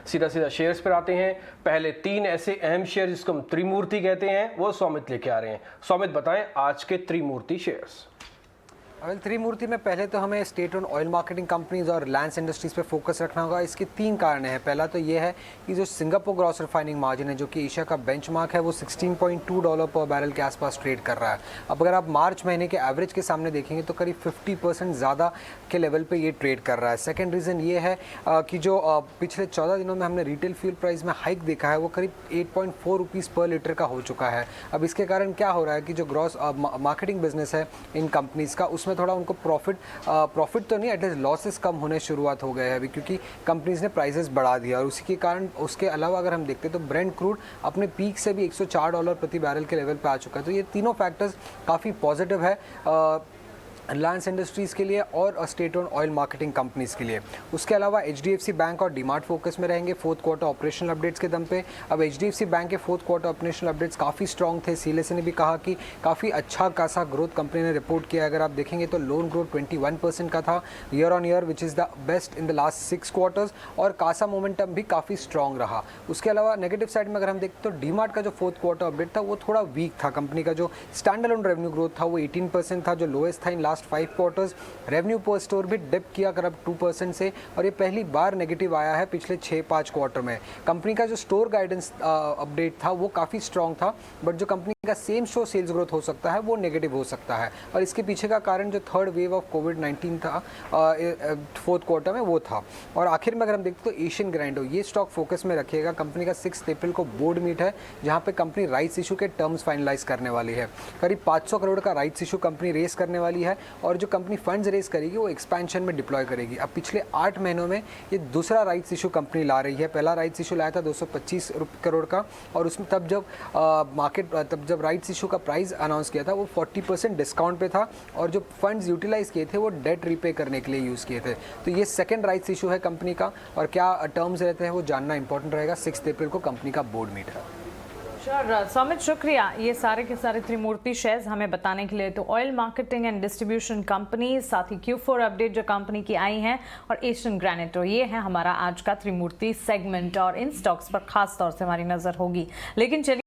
सीधा सीधा शेयर्स पर आते हैं। पहले 3 ऐसे अहम शेयर जिसको हम त्रिमूर्ति कहते हैं वो सौमित लेके आ रहे हैं। सौमित बताएं आज के त्रिमूर्ति शेयर्स। त्रिमूर्ति में पहले तो हमें state own oil marketing companies और रिलायंस इंडस्ट्रीज पे फोकस रखना होगा। इसके 3 कारण हैं। पहला तो ये है कि जो सिंगापुर ग्रॉस रिफाइनिंग मार्जिन है, जो कि एशिया का बेंचमार्क है, वो $16.2 पर बैरल के आसपास ट्रेड कर रहा है। अब अगर आप मार्च महीने के एवरेज के सामने देखेंगे तो करीब 50% ज़्यादा के लेवल पे ये ट्रेड कर रहा है। सेकेंड रीज़न ये है कि जो पिछले 14 दिनों में हमने रिटेल फ्यूल प्राइस में हाइक देखा है, वो करीब 8.4 रुपीज़ पर लीटर का हो चुका है। अब इसके कारण क्या हो रहा है कि जो ग्रॉस मार्केटिंग बिजनेस है इन कंपनीज़ का, उसमें थोड़ा उनको प्रॉफिट तो नहीं, एटलीस्ट लॉसेस कम होने शुरुआत हो गए हैं अभी, क्योंकि कंपनीज ने प्राइसेस बढ़ा दिया। और उसी के कारण उसके अलावा अगर हम देखते हैं तो ब्रेंट क्रूड अपने पीक से भी $104 प्रति बैरल के लेवल पे आ चुका है। तो ये तीनों फैक्टर्स काफ़ी पॉजिटिव है रिलायंस इंडस्ट्रीज़ के लिए और state own oil marketing companies के लिए। उसके अलावा HDFC बैंक और डीमार्ट फोकस में रहेंगे फोर्थ क्वार्टर ऑपरेशनल अपडेट्स के दम पे। अब HDFC बैंक के फोर्थ क्वार्टर ऑपरेशनल अपडेट्स काफ़ी स्ट्रॉन्ग थे। सीएलएसए ने भी कहा कि काफ़ी अच्छा खासा ग्रोथ कंपनी ने रिपोर्ट किया। अगर आप देखेंगे तो लोन ग्रोथ 21% का था year on year, which is the best in the last 6 quarters, और कासा मोमेंटम भी काफ़ी स्ट्रॉन्ग रहा। उसके अलावा नेगेटिव साइड में अगर हम देखते तो डीमार्ट का जो फोर्थ क्वार्टर अपडेट था वो थोड़ा वीक था। कंपनी का जो स्टैंड अलोन रेवेन्यू ग्रोथ था वो 18% था, जो लोएस्ट था इन लास्ट 5 क्वार्टर्स। रेवेन्यू पर स्टोर भी डिप किया करीब 2% से, और ये पहली बार नेगेटिव आया है पिछले 6-5 क्वार्टर में। कंपनी का जो स्टोर गाइडेंस अपडेट था वो काफ़ी स्ट्रॉन्ग था, बट जो कंपनी का सेम स्टोर सेल्स ग्रोथ हो सकता है वो नेगेटिव हो सकता है। और इसके पीछे का कारण जो थर्ड वेव ऑफ कोविड-19 था फोर्थ क्वार्टर में वो था। और आखिर में अगर हम देखते तो एशियन ग्राइंडो, ये स्टॉक फोकस में रखिएगा। कंपनी का 6 अप्रैल को बोर्ड मीट है, जहाँ पे कंपनी राइट्स इशू के टर्म्स फाइनलाइज करने वाली है। करीब 500 करोड़ का राइट्स इशू कंपनी रेस करने वाली है, और जो कंपनी फंड्स रेस करेगी वो एक्सपेंशन में डिप्लॉय करेगी। अब पिछले 8 महीनों में ये दूसरा राइट्स इशू कंपनी ला रही है। पहला राइट्स इशू लाया था 225 करोड़ का, और उसमें तब जब राइट्स इशू का प्राइस अनाउंस किया था वो 40% डिस्काउंट पे था, और जो फंड्स यूटिलाइज किए थे वो डेट रीपे करने के लिए यूज़ किए थे। तो ये सेकंड राइट्स इशू है कंपनी का, और क्या टर्म्स रहते हैं वो जानना इंपॉर्टेंट रहेगा। 6 अप्रैल को कंपनी का बोर्ड मीट है। श्योर सौमित, शुक्रिया ये सारे के सारे त्रिमूर्ति शेयर्स हमें बताने के लिए। तो oil marketing and distribution company, साथ ही Q4 अपडेट जो कंपनी की आई हैं, और एशियन ग्रेनाइट, ये है हमारा आज का त्रिमूर्ति सेगमेंट, और इन स्टॉक्स पर खास तौर से हमारी नजर होगी। लेकिन चलिए